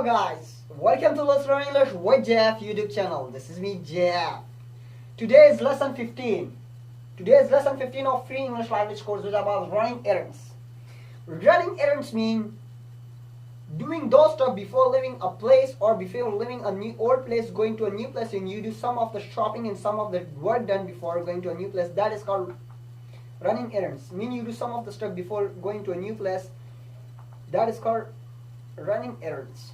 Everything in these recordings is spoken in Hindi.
guys, welcome to Let's Learn English with Jeff YouTube channel. This is me, Jeff. Today is lesson 15. Today is lesson 15 of free English language course, which is about running errands. Running errands mean doing those stuff before leaving a place or before leaving a new old place, going to a new place, and you do some of the shopping and some of the work done before going to a new place. That is called running errands. Mean you do some of the stuff before going to a new place. That is called running errands.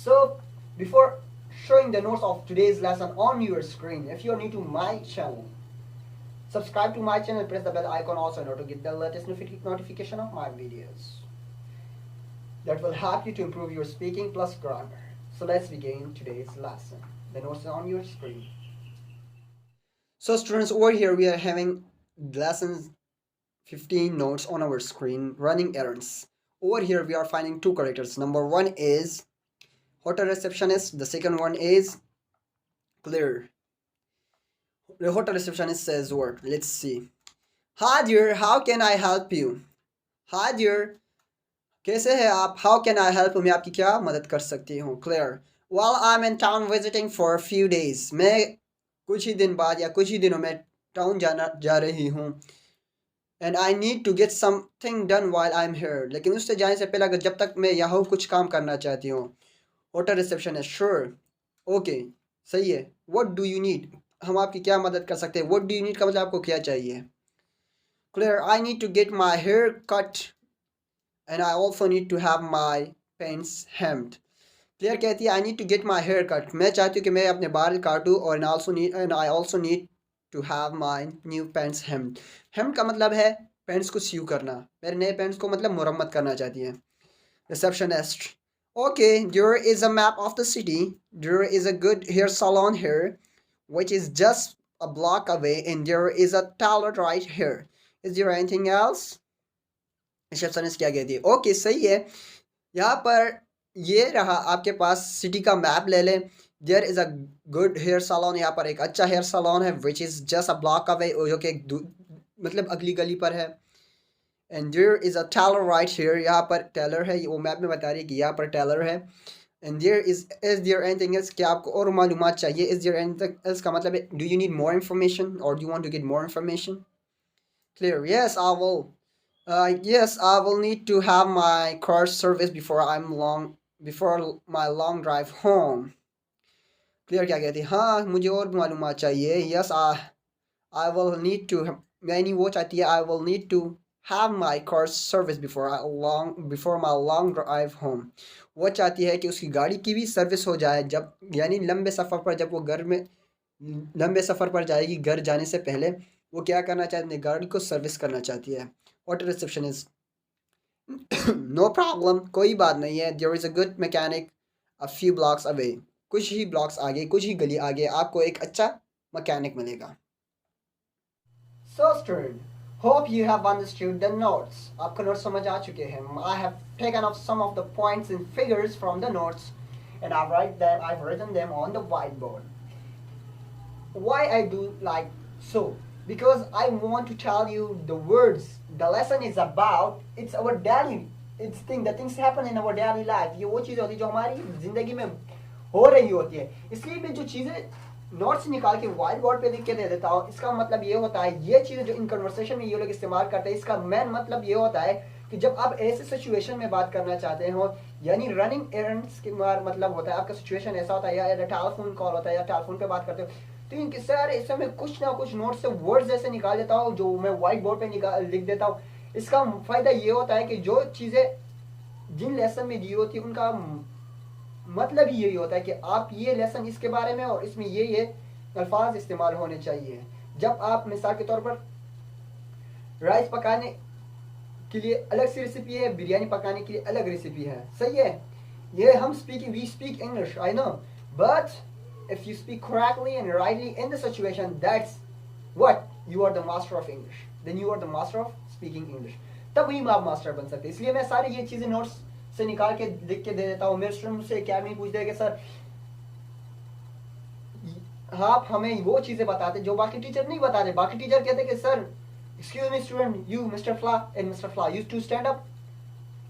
So before showing the notes of today's lesson on your screen, if you are new to my channel, subscribe to my channel, press the bell icon also in order to get the latest notification of my videos. That will help you to improve your speaking plus grammar. So let's begin today's lesson. The notes are on your screen. So students, over here we are having lessons 15 notes on our screen, running errands. Over here we are finding two characters. Number one is hotel receptionist. The second one is clear. The hotel receptionist says word. Let's see. Hi dear, how can I help you? Hi dear, कैसे हैं आप? How can I help you? मैं आपकी क्या मदद कर सकती हूँ? Clear. Well, I'm in town visiting for a few days. मैं कुछ ही दिन बाद या कुछ ही दिनों में टाउन जा रही हूँ. And I need to get something done while I'm here. लेकिन उससे जाने से पहले अगर जब तक मैं यहाँ हूँ कुछ काम करना चाहती हूँ. Hotel receptionist sure. Okay, सही है. What do you need? हम आपकी क्या मदद कर सकते हैं? What do you need का मतलब आपको क्या चाहिए? Clear. I need to get my hair cut and I also need to have my pants hemmed. Clear कहती है I need to get my hair cut. मैं चाहती हूँ कि मैं अपने बाल काटूँ और and I also need to have my new pants hemmed. Hemmed का मतलब है पैंट्स को सीव करना. मेरे नए पैंट्स को मतलब मुरम्मत करना चाहती है. Receptionist. Okay, there is a map of the city. There is a good hair salon here, which is just a block away, and there is a tailor right here. Is there anything else? Receptionist क्या कहती है? ओके सही है. यहाँ पर ये रहा आपके पास सिटी का मैप ले लें. There is a good hair salon. यहाँ पर एक अच्छा हेयर सैलून है which is just a block away, जो कि मतलब अगली गली पर है. And there is a tailor right here. यहाँ पर टेलर है, वो मैप में बता रही है कि यहाँ पर टेलर है. And there is there anything else, क्या आपको और मालूमात चाहिए? इज़ देयर एनीथिंग एल्स का मतलब है do you need more information और do you want to get more information? Clear. Yes I will. Yes, I will need to have my car service before my long drive home. Clear क्या कहती है? हाँ मुझे और मालूमात चाहिए. Yes, I will need to. यानी वो चाहती है I will need to have my car service before my long drive home. वो चाहती है कि उसकी गाड़ी की भी सर्विस हो जाए जब, यानी लंबे सफ़र पर जब वो लंबे सफ़र पर जाएगी, घर जाने से पहले वो क्या करना चाहती है? गाड़ी को सर्विस करना चाहती है. Hotel receptionist. No problem. कोई बात नहीं है. There is a good mechanic a few blocks away. कुछ ही blocks आगे, कुछ ही गली आगे आपको एक अच्छा मैकेनिक मिलेगा. So student, hope you have understood the notes. आपको notes समझ आ चुके हैं. I have taken off some of the points and figures from the notes and I've written them on the whiteboard. Why I do like so? Because I want to tell you the words the lesson is about. It's our daily, the things happen in our daily life. ये वो चीज़ें होती है जो हमारी ज़िंदगी में हो रही होती है. इसलिए मैं जो चीज़ें नोट्स निकाल के व्हाइट बोर्ड पे लिख के दे देता हूँ. इसका मतलब ये होता है, ये चीज़ें जो इन कन्वर्सेशन में ये लोग इस्तेमाल करते हैं, इसका मेन मतलब ये होता है कि जब आप ऐसे सिचुएशन में बात करना चाहते हो, यानी रनिंग एरंड्स के मतलब होता है आपका सिचुएशन ऐसा होता है, या टेलीफोन कॉल होता है या टेलीफोन पे बात करते हो, तो इनके सारे इससे मैं कुछ ना कुछ नोट से वर्ड्स ऐसे निकाल देता हूँ जो मैं व्हाइट बोर्ड पे लिख देता हूँ. इसका फ़ायदा ये होता है कि जो चीज़ें जिन लेसन में दी होती है उनका मतलब ही यही होता है कि आप ये लेसन इसके बारे में और इसमें ये अल्फाज इस्तेमाल होने चाहिए. जब आप मिसाल के तौर पर राइस पकाने के लिए अलग सी रेसिपी है, बिरयानी पकाने के लिए अलग रेसिपी है. सही है. ये हम we speak English, I know, but if you speak correctly and rightly in the situation, that's what you are the master of English. Then you are the master of speaking English. तब ही आप मास्टर बन सकते हैं. इसलिए मैं सारी ये चीज़ें नोट्स से निकाल के लिख के दे देता हूँ. मेरे स्टूडेंट मुझसे अकेडमी पूछते हैं कि सर आप हमें वो चीज़ें बताते जो बाकी टीचर नहीं बताते. बाकी टीचर कहते कि sir excuse me student, you Mr. Fla and Mr. Fla used to stand up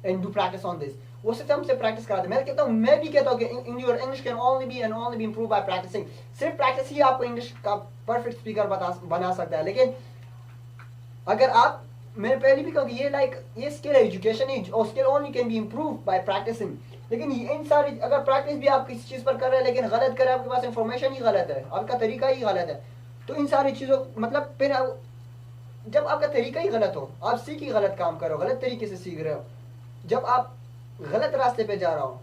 and do practice on this. वो सिर्फ हमसे प्रैक्टिस कराते हैं। मैं कहता हूँ, मैं भी कहता हूँ कि in your English can only be and only be improve by practising. सिर्फ प्रैक्टिस ही आपको इंग्लिश का परफेक्ट स्पीकर बना सकता है। लेकिन अगर आप, मैं पहले भी कहूँ कि ये स्किल एजुकेशन ही, और skill only can be improve by practising. लेकिन इन सारी, अगर प्रैक्टिस भी आप किसी चीज़ पर कर रहे हैं लेकिन गलत कर रहे हैं, आपके पास इंफॉर्मेशन ही गलत है, आपका तरीका ही गलत है, तो इन सारी चीज़ों मतलब फिर जब आपका तरीका ही गलत हो, आप सीख ही गलत काम कर रहे हो, गलत तरीके से सीख रहे हो, जब आप गलत रास्ते पे जा रहा हो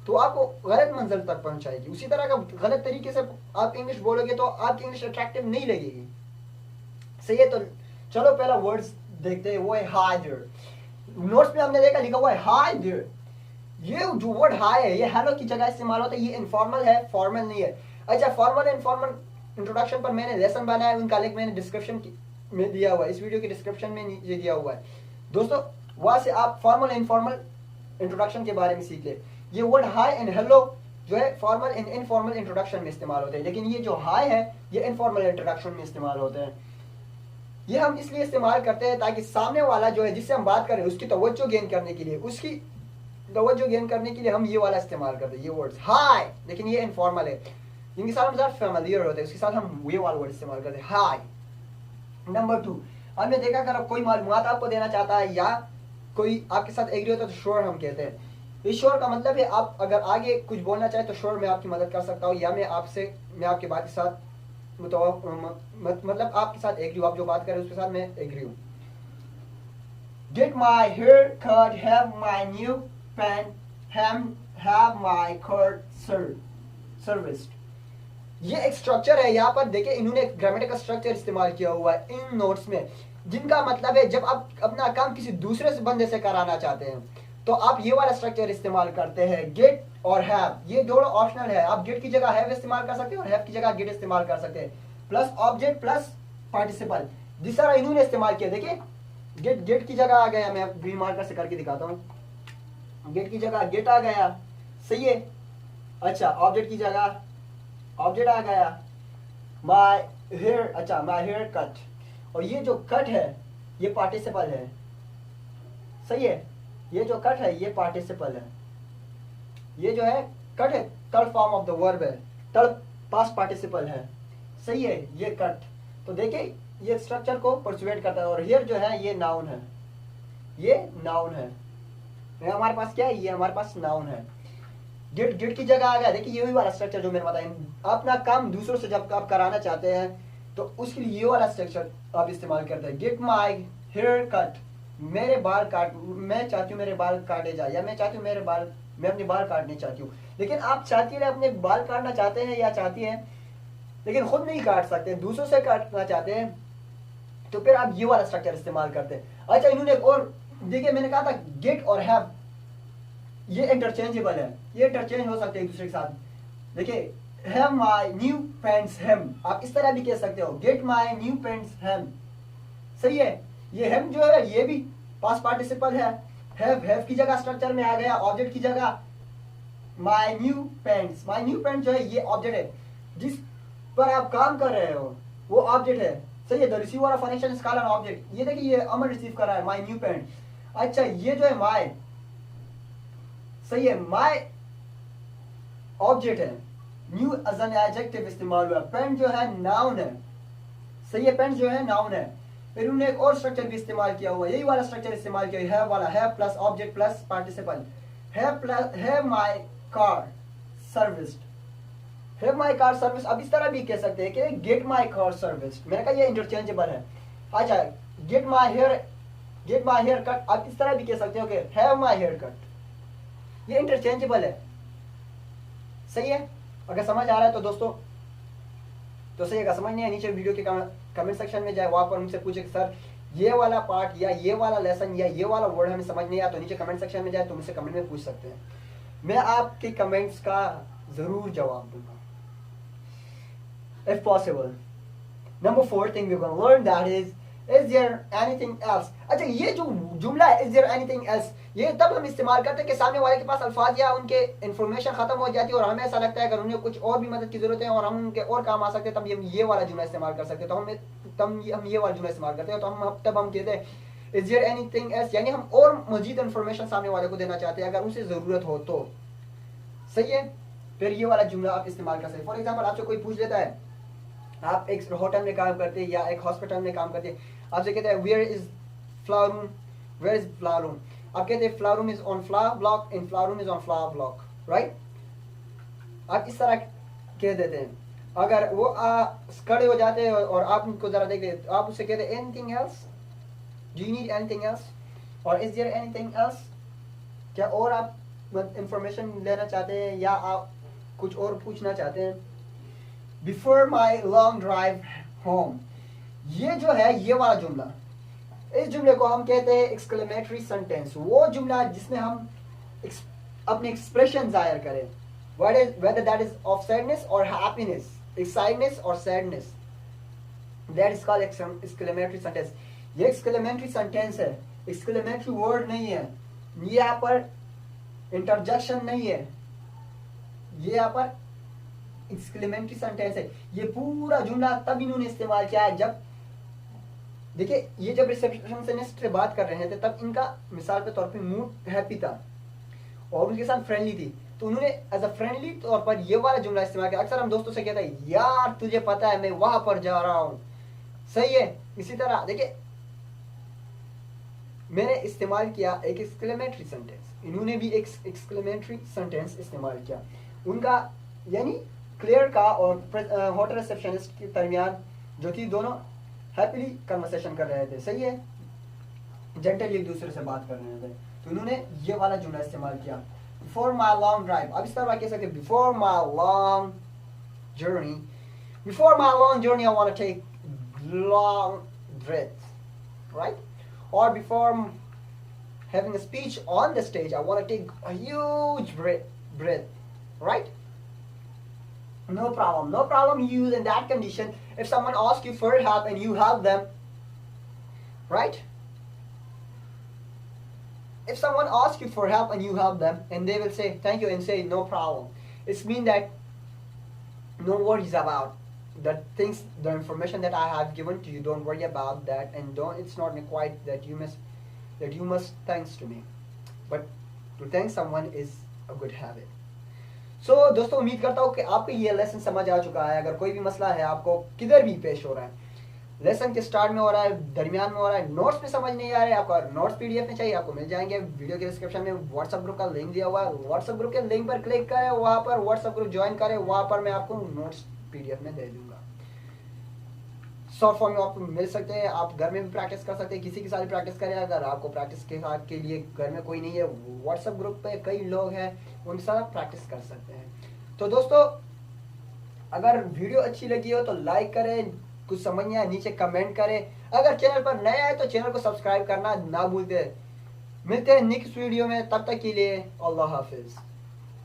तो आपको गलत मंजिल तक पहुंचाएगी। उसी तरह का गलत तरीके से आप इंग्लिश बोलोगे तो आपकी इंग्लिश अट्रैक्टिव नहीं लगेगी। सही है, तो चलो पहला वर्ड्स देखते हैं, वो है हाय देयर। नोट्स में हमने देखा लिखा हुआ है हाय देयर। ये जो वर्ड हाय है, ये हेलो की जगह इस्तेमाल होता है, ये इनफॉर्मल है, फॉर्मल नहीं है। अच्छा, फॉर्मल एंड इनफॉर्मल इंट्रोडक्शन पर मैंने लेसन बनाया, उनका लिंक मैंने डिस्क्रिप्शन में दिया हुआ है, इस वीडियो के डिस्क्रिप्शन में नीचे दिया हुआ है दोस्तों, वहां से आप फॉर्मल एंड इनफॉर्मल इंट्रोडक्शन के बारे में सीख ले। ये वर्ड हाय एंड हेलो जो है फॉर्मल एंड इनफॉर्मल इंट्रोडक्शन में इस्तेमाल होते हैं, लेकिन ये जो हाय है ये इनफॉर्मल इंट्रोडक्शन में इस्तेमाल होते हैं। ये हम इसलिए इस्तेमाल करते हैं ताकि सामने वाला जो है जिससे हम बात करें उसकी तवज्जो गेन करने के लिए, उसकी तवज्जो गेन करने के लिए हम ये वाला इस्तेमाल करते हैं, ये वर्ड्स हाय। लेकिन ये इनफॉर्मल है, जिनके साथ हम ज़्यादा फेमिलियर होते हैं उसके साथ हम ये वाला वर्ड इस्तेमाल करते हैं, हाय। नंबर 2, हमने देखा अगर कोई मालूमात आपको देना चाहता है या कोई आपके साथ एग्री होता है तो श्योर हम कहते हैं। इस श्योर का मतलब है आप अगर आगे कुछ बोलना चाहे तो श्योर मैं आपकी मदद कर सकता हूँ, या मैं आपकी बात के साथ मतलब आपके साथ एग्री हूँ, आप जो बात कर रहे हैं उसके साथ मैं एग्री हूँ। Get my hair cut, have my new pant, have my cut serviced. ये एक स्ट्रक्चर है, यहाँ पर देखिए इन्होंने एक ग्रामेटिकल स्ट्रक्चर इस्तेमाल किया हुआ है इन नोट्स में, जिनका मतलब है जब आप अपना काम किसी दूसरे से बंदे से कराना चाहते हैं तो आप ये वाला स्ट्रक्चर इस्तेमाल करते हैं, गेट और हैव। ये दोनों ऑप्शनल है, आप गेट की जगह हैव इस्तेमाल कर सकते हैं और हैव की जगह गेट इस्तेमाल कर सकते हैं, प्लस ऑब्जेक्ट प्लस पार्टिसिपल, जिस तरह इन्होंने इस्तेमाल किया। देखिए गेट की जगह आ गया, मैं ग्रीन मार्कर से करके दिखाता हूँ, गेट की जगह गेट आ गया, सही है। अच्छा, ऑब्जेक्ट की जगह ऑब्जेक्ट आ गया, माई हेयर, अच्छा माई हेयर कट, और ये जो कट है ये पार्टिसिपल है, सही है। ये जो कट है ये पार्टिसिपल है, ये जो है कट है third form of the verb है, थर्ड पास्ट पार्टिसिपल है, सही है ये कट। तो देखिए ये स्ट्रक्चर को परसुएट करता है, और हियर जो है ये नाउन है, ये नाउन है, हमारे पास क्या है, ये हमारे पास नाउन है। गेट की जगह आ गया, देखिए यही वाला स्ट्रक्चर जो मैंने बताया। अपना काम दूसरों से जब आप कराना चाहते हैं तो उसके लिए ये वाला स्ट्रक्चर आप इस्तेमाल करते हैं, गेट माई हेयर कट, मेरे बाल काट, मैं चाहती हूँ मेरे बाल काटे जाए, या मैं चाहती हूँ मैं अपने बाल काटने चाहती हूँ। लेकिन आप चाहती है अपने बाल काटना चाहते हैं या चाहती हैं लेकिन खुद नहीं काट सकते, दूसरों से काटना चाहते हैं, तो फिर आप ये वाला स्ट्रक्चर इस्तेमाल करते हैं। अच्छा, इन्होंने और देखिए मैंने कहा था गेट और हैव ये इंटरचेंजेबल है, ये इंटरचेंज हो सकते हैं एक दूसरे के साथ। देखिए हैव माई न्यू पैंट्स हेम, आप इस तरह भी कह सकते हो, गेट माई न्यू पैंट्स हेम, सही है। ये हेम जो है ये भी पास्ट पार्टिसिपल है, हैव की जगह स्ट्रक्चर में आ गया, ऑब्जेक्ट की जगह my new pants, my new pant जो है ये ऑब्जेक्ट है, जिस पर आप काम कर रहे हो वो ऑब्जेक्ट है, सही है। The receiver of an action is called an object, ये देखिए ये अमर रिसीव कर रहा है माई न्यू पैंट। अच्छा, ये जो है माई, सही है, माई ऑब्जेक्ट है, न्यू एज एन एडजेक्टिव इस्तेमाल हुआ, पेंट जो है नाउन है, सही है, पेंट जो है नाउन है। फिर उन्होंने एक और स्ट्रक्चर भी इस्तेमाल किया हुआ है, यही वाला स्ट्रक्चर इस्तेमाल किया, हैव वाला, have plus object plus participle, have my car serviced, have my car service. अब इस तरह भी कह सकते हैं कि गेट माई कार सर्विस, मैंने कहा ये इंटरचेंजेबल है। अच्छा, गेट माई हेयर कट, आप इस तरह भी कह सकते हो कि हैव माई हेयर कट, ये इंटरचेंजेबल है, सही है। अगर समझ आ रहा है तो दोस्तों तो सही है, समझ नहीं है नीचे वीडियो के कमेंट सेक्शन में जाए, वहां पर उनसे पूछे कि सर ये वाला पार्ट या ये वाला लेसन या ये वाला वर्ड हमें समझ नहीं आया, तो नीचे कमेंट सेक्शन में जाए तो मुझसे कमेंट में पूछ सकते हैं, मैं आपके कमेंट्स का जरूर जवाब दूंगा if possible. Number 4 thing we're going to learn that is there anything else. अच्छा, ये जो जुमला है is there anything else, ये तब हम इस्तेमाल करते हैं कि सामने वाले के पास अल्फाज या उनके इंफॉर्मेशन खत्म हो जाती है और हमें ऐसा लगता है अगर उन्हें कुछ और भी मदद की जरूरत है और हम उनके और काम आ सकते हैं, तब हम ये वाला जुमला इस्तेमाल कर सकते हैं। तो हम ये वाला जुमला इस्तेमाल करते हैं, तो तब हम कहते हैं इज देयर एनीथिंग एल्स, यानी हम और मजीद इंफॉर्मेशन सामने वाले को देना चाहते हैं अगर उसे ज़रूरत हो तो। सही है, फिर ये वाला जुमला आप इस्तेमाल कर सकते हैं। फॉर एग्जाम्पल आपसे कोई पूछ लेता है, आप एक होटल में काम करते हैं या एक हॉस्पिटल में काम करते हैं, आपसे कहते हैं where is flower room, where is flower room, आप कहते हैं flower room is on flower block, in flower room is on flower block, right. आप इस तरह कह देते हैं। अगर वो खड़े हो जाते हैं और आप उनको जरा देख देते, आप उससे कहते हैं anything else, do you need anything else, और इज देयर एनीथिंग एल्स, क्या और आप इंफॉर्मेशन लेना चाहते हैं या आप कुछ और पूछना चाहते हैं। Before my long drive home, ये जो है ये वाला जुमला, इस जुमले को हम कहते हैं एक्सक्लेमेटरी सेंटेंस। वो जुमला जिसमें हम अपने एक्सप्रेशन जाहिर करें, what is whether that is of sadness or happiness, excitement or sadness, that is called exclamatory sentence। ये exclamatory sentence है, exclamatory word नहीं है, ये यहाँ पर interjection नहीं है, ये यहाँ पर exclamatory sentence है। ये पूरा जुमला तब इन्होंने इस्तेमाल किया है जब, देखिए ये जब रिसेप्शनिस्ट से बात कर रहे थे तब इनका मिसाल के तौर पे मूड हैप्पी था और उनके साथ फ्रेंडली थी, तो उन्होंने एज अ फ्रेंडली तौर पर ये वाला जुमला इस्तेमाल किया। अक्सर हम दोस्तों से कहते हैं यार तुझे पता है मैं वहां पर जा रहा हूं, सही है। इसी तरह देखिए मैंने इस्तेमाल किया एक एक्सक्लेमेटरी सेंटेंस, इन्होंने भी एक एक्सक्लेमेटरी सेंटेंस इस्तेमाल किया। उनका यानी क्लियर का और होटल रिसेप्शनिस्ट के दरमियान जो थी दोनों हैप्पीली कन्वर्सेशन कर रहे थे, सही है, जेंटली एक दूसरे से बात कर रहे थे, तो उन्होंने ये वाला जुमला इस्तेमाल किया। बिफोर माई लॉन्ग ड्राइव, अब इस तरह कह सकते before my long journey, before my long journey I want to take long breath, right, और before having a speech on the stage I want to take a huge breath, right? No problem you use in that condition if someone asks you for help and you help them, right? If someone asks you for help and you help them and they will say thank you and say no problem, it's mean that no worries about the things, the information that I have given to you, don't worry about that, and it's not required that you must thanks to me, but to thank someone is a good habit। So दोस्तों उम्मीद करता हूँ कि आपको ये लेसन समझ आ चुका है। अगर कोई भी मसला है आपको किधर भी पेश हो रहा है, लेसन के स्टार्ट में हो रहा है, दरमियान में हो रहा है, नोट्स में समझ नहीं आ रहा है, आपको नोट्स पीडीएफ में चाहिए, आपको मिल जाएंगे। वीडियो के डिस्क्रिप्शन में व्हाट्सएप ग्रुप का लिंक दिया हुआ है, व्हाट्सएप ग्रुप के लिंक पर क्लिक करें, वहाँ पर व्हाट्सएप ग्रुप ज्वाइन करें, वहाँ पर मैं आपको नोट्स पीडीएफ में दे दूंगा। शॉर्ट फॉर्म में आपको मिल सकते हैं, आप घर में भी प्रैक्टिस कर सकते हैं, किसी के साथ भी प्रैक्टिस करें। अगर आपको प्रैक्टिस के साथ के लिए घर में कोई नहीं है, व्हाट्सएप ग्रुप पे कई लोग हैं, उनके साथ आप प्रैक्टिस कर सकते हैं। तो दोस्तों अगर वीडियो अच्छी लगी हो तो लाइक करें, कुछ समझ नहीं आया नीचे कमेंट करें, अगर चैनल पर नए आए तो चैनल को सब्सक्राइब करना ना भूलते। मिलते हैं नेक्स्ट वीडियो में, तब तक के लिए अल्लाह हाफिज।